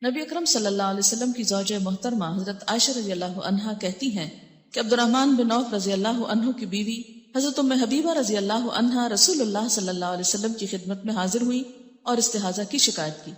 نبی اکرم صلی اللہ علیہ وسلم کی زوجہ محترمہ حضرت عائشہ رضی اللہ عنہا کہتی ہیں کہ عبد الرحمن بن عوف رضی اللہ عنہ کی بیوی حضرت ام حبیبہ رضی اللہ عنہا رسول اللہ صلی اللہ علیہ وسلم کی خدمت میں حاضر ہوئی اور استحاضہ کی شکایت کی۔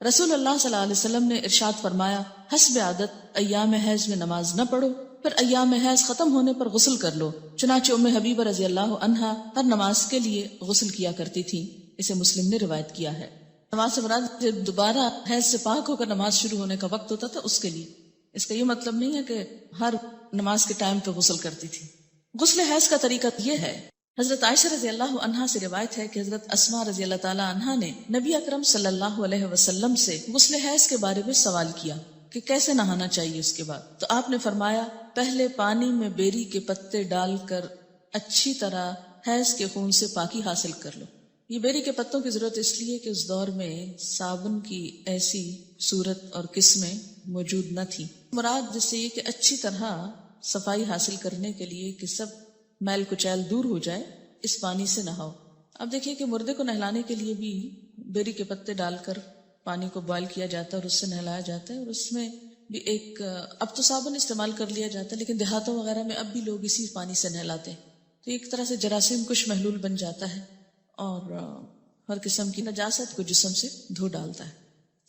رسول اللہ صلی اللہ علیہ وسلم نے ارشاد فرمایا، حسب عادت ایام حیض میں نماز نہ پڑھو، پھر ایام حیض ختم ہونے پر غسل کر لو۔ چنانچہ ام حبیبہ رضی اللہ عنہا ہر نماز کے لیے غسل کیا کرتی تھی۔ اسے مسلم نے روایت کیا ہے۔ نماز سے مراد دوبارہ حیض سے پاک ہو کر نماز شروع ہونے کا وقت ہوتا تھا اس کے لیے، اس کا یہ مطلب نہیں ہے کہ ہر نماز کے ٹائم پہ غسل کرتی تھی۔ غسل حیض کا طریقہ یہ ہے۔ حضرت عائشہ رضی اللہ عنہا سے روایت ہے کہ حضرت اسماء رضی اللہ تعالی عنہا نے نبی اکرم صلی اللہ علیہ وسلم سے غسل حیض کے بارے میں سوال کیا کہ کیسے نہانا چاہیے اس کے بعد، تو آپ نے فرمایا پہلے پانی میں بیری کے پتے ڈال کر اچھی طرح حیض کے خون سے پاکی حاصل کر لو۔ یہ بیری کے پتوں کی ضرورت اس لیے کہ اس دور میں صابن کی ایسی صورت اور قسمیں موجود نہ تھی۔ مراد جس سے یہ کہ اچھی طرح صفائی حاصل کرنے کے لیے کہ سب میل کچیل دور ہو جائے، اس پانی سے نہاؤ۔ اب دیکھیے کہ مردے کو نہلانے کے لیے بھی بیری کے پتے ڈال کر پانی کو بوائل کیا جاتا ہے اور اس سے نہلایا جاتا ہے، اور اس میں بھی ایک اب تو صابن استعمال کر لیا جاتا ہے، لیکن دیہاتوں وغیرہ میں اب بھی لوگ اسی پانی سے نہلاتے ہیں، تو ایک طرح سے جراثیم کش محلول بن جاتا ہے اور ہر قسم کی نجاست کو جسم سے دھو ڈالتا ہے۔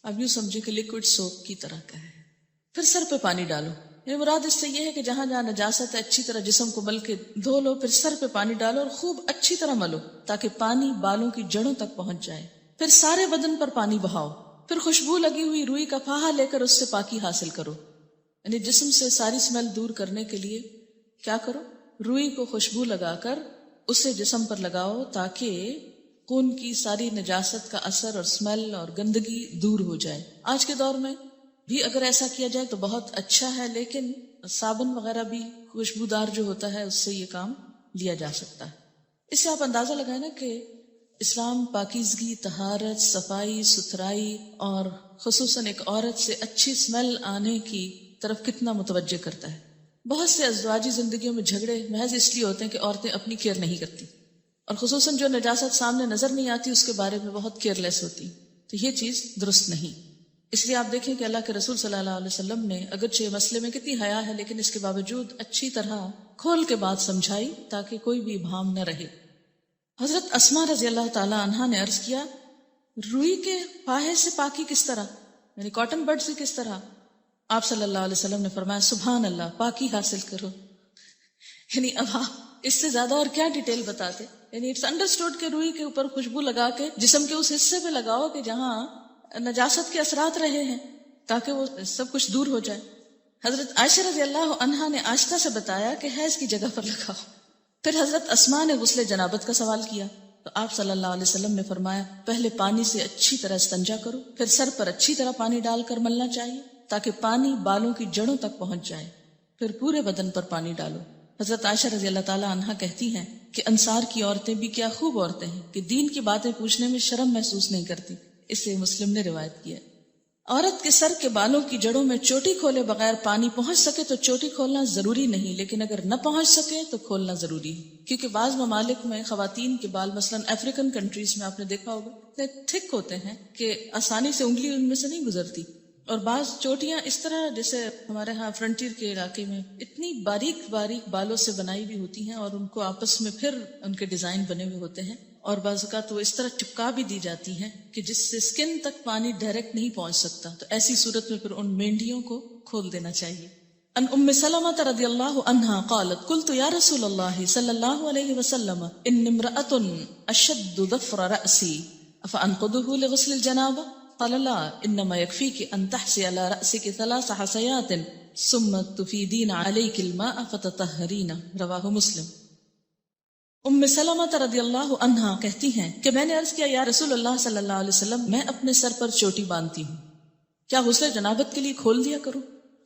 اب یوں سمجھے کہ لیکوڈ سوپ کی طرح کا ہے۔ پھر سر پہ پانی ڈالو، یہ مراد اس سے یہ ہے کہ جہاں جہاں نجاست ہے اچھی طرح جسم کو مل کے دھو لو، پھر سر پہ پانی ڈالو اور خوب اچھی طرح ملو تاکہ پانی بالوں کی جڑوں تک پہنچ جائے۔ پھر سارے بدن پر پانی بہاؤ، پھر خوشبو لگی ہوئی روئی کا پھاہا لے کر اس سے پاکی حاصل کرو، یعنی جسم سے ساری اسمیل دور کرنے کے لیے کیا کرو، روئی کو خوشبو لگا کر اسے جسم پر لگاؤ تاکہ خون کی ساری نجاست کا اثر اور اسمیل اور گندگی دور ہو جائے۔ آج کے دور میں بھی اگر ایسا کیا جائے تو بہت اچھا ہے، لیکن صابن وغیرہ بھی خوشبودار جو ہوتا ہے اس سے یہ کام لیا جا سکتا ہے۔ اس سے آپ اندازہ لگائیں نا کہ اسلام پاکیزگی، طہارت، صفائی ستھرائی اور خصوصاً ایک عورت سے اچھی اسمیل آنے کی طرف کتنا متوجہ کرتا ہے۔ بہت سے ازدواجی زندگیوں میں جھگڑے محض اس لیے ہوتے ہیں کہ عورتیں اپنی کیئر نہیں کرتی، اور خصوصاً جو نجاست سامنے نظر نہیں آتی اس کے بارے میں بہت کیئر لیس ہوتی، تو یہ چیز درست نہیں۔ اس لیے آپ دیکھیں کہ اللہ کے رسول صلی اللہ علیہ وسلم نے اگرچہ مسئلے میں کتنی حیا ہے لیکن اس کے باوجود اچھی طرح کھول کے بات سمجھائی تاکہ کوئی بھی ابہام نہ رہے۔ حضرت اسماء رضی اللہ تعالی عنہا نے عرض کیا، روئی کے پاہے سے پاکی کس طرح، یعنی کاٹن بڈ سے کس طرح؟ آپ صلی اللہ علیہ وسلم نے فرمایا سبحان اللہ، پاکی حاصل کرو۔ یعنی اب آپ اس سے زیادہ اور کیا ڈیٹیل بتاتے، یعنی اٹس انڈرسٹوڈ کہ روئی کے اوپر خوشبو لگا کے جسم کے اس حصے پہ لگاؤ کہ جہاں نجاست کے اثرات رہے ہیں تاکہ وہ سب کچھ دور ہو جائے۔ حضرت عائشہ رضی اللہ عنہا نے آہستہ سے بتایا کہ حیض کی جگہ پر لگاؤ۔ پھر حضرت اسماء نے غسل جنابت کا سوال کیا تو آپ صلی اللہ علیہ وسلم نے فرمایا پہلے پانی سے اچھی طرح استنجا کرو، پھر سر پر اچھی طرح پانی ڈال کر ملنا چاہیے تاکہ پانی بالوں کی جڑوں تک پہنچ جائے، پھر پورے بدن پر پانی ڈالو۔ حضرت عائشہ رضی اللہ تعالی عنہا کہتی ہیں کہ انصار کی عورتیں بھی کیا خوب عورتیں ہیں کہ دین کی باتیں پوچھنے میں شرم محسوس نہیں کرتی۔ اسے مسلم نے روایت کیا۔ عورت کے سر کے بالوں کی جڑوں میں چوٹی کھولے بغیر پانی پہنچ سکے تو چوٹی کھولنا ضروری نہیں، لیکن اگر نہ پہنچ سکے تو کھولنا ضروری ہے، کیونکہ بعض ممالک میں خواتین کے بال مثلاً افریقن کنٹریز میں آپ نے دیکھا ہوگا اتنے تھک ہوتے ہیں کہ آسانی سے انگلی ان میں سے نہیں گزرتی، اور بعض چوٹیاں اس طرح جیسے ہمارے ہاں فرنٹیر کے علاقے میں اتنی باریک باریک بالوں سے بنائی بھی ہوتی ہیں اور ان کو آپس میں پھر ان کے ڈیزائن بنے ہوئے ہوتے ہیں، اور بعض اوقات وہ اس طرح چپکا بھی دی جاتی ہیں کہ جس سے سکن تک پانی ڈائریکٹ نہیں پہنچ سکتا، تو ایسی صورت میں پھر ان مینڈیوں کو کھول دینا چاہیے۔ ان ام سلمہ رضی اللہ عنہا قالت قلت یا رسول اللہ صلی اللہ علیہ وسلم ان امرأة اشد ظفر رأسی افانقضه لغسل الجنابہ قال لا انما يكفيك ان تحسي على رأسك 3 حسيات ثم تفيدين عليك الماء فتطهرين رواہ مسلم۔ ام سلمہ رضی اللہ عنہا کہتی ہیں کہ میں نے عرض کیا یا رسول اللہ صلی اللہ علیہ وسلم میں اپنے سر پر چوٹی باندھتی ہوں، کیا غسل جنابت کے لیے کھول دیا کروں؟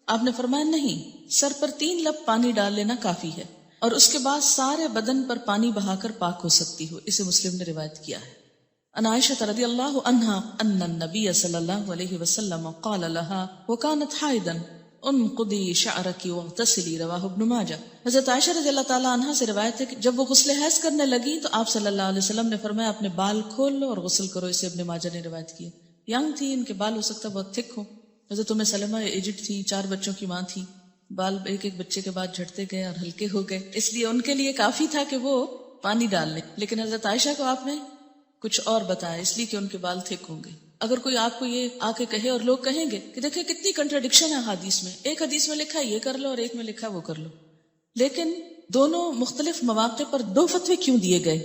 آپ نے فرمایا نہیں، سر پر 3 لب پانی ڈال لینا کافی ہے اور اس کے بعد سارے بدن پر پانی بہا کر پاک ہو سکتی ہو۔ اسے مسلم نے روایت کیا ہے۔ ان عائشہ رضی اللہ عنہا ان النبی صلی اللہ علیہ وسلم قال لها وكانت حائضا انقضی شعرک واغتسلی رواہ ابن ماجہ۔ حضرت عائشہ رضی اللہ تعالی عنہا سے روایت ہے کہ جب وہ غسل حیض کرنے لگی تو آپ صلی اللہ علیہ وسلم نے فرمایا اپنے بال کھول لو اور غسل کرو۔ اسے ابن ماجہ نے روایت کی۔ ینگ تھی، ان کے بال ہو سکتا ہے بہت تھک ہو، حضرت ام سلمہ ایجڈ تھی، 4 بچوں کی ماں تھی، بال ایک ایک بچے کے بعد جھڑتے گئے اور ہلکے ہو گئے، اس لیے ان کے لیے کافی تھا کہ وہ پانی ڈال لیں، لیکن حضرت عائشہ کو آپ نے کچھ اور بتایا، اس لیے کہ ان کے بال تھک ہوں گے۔ اگر کوئی آپ کو یہ آ کے کہے اور لوگ کہیں گے کہ دیکھیں کتنی کنٹراڈکشن ہے حدیث میں، ایک حدیث میں لکھا ہے یہ کر لو اور ایک میں لکھا ہے وہ کر لو، لیکن دونوں مختلف مواقع پر 2 فتوے کیوں دیے گئے؟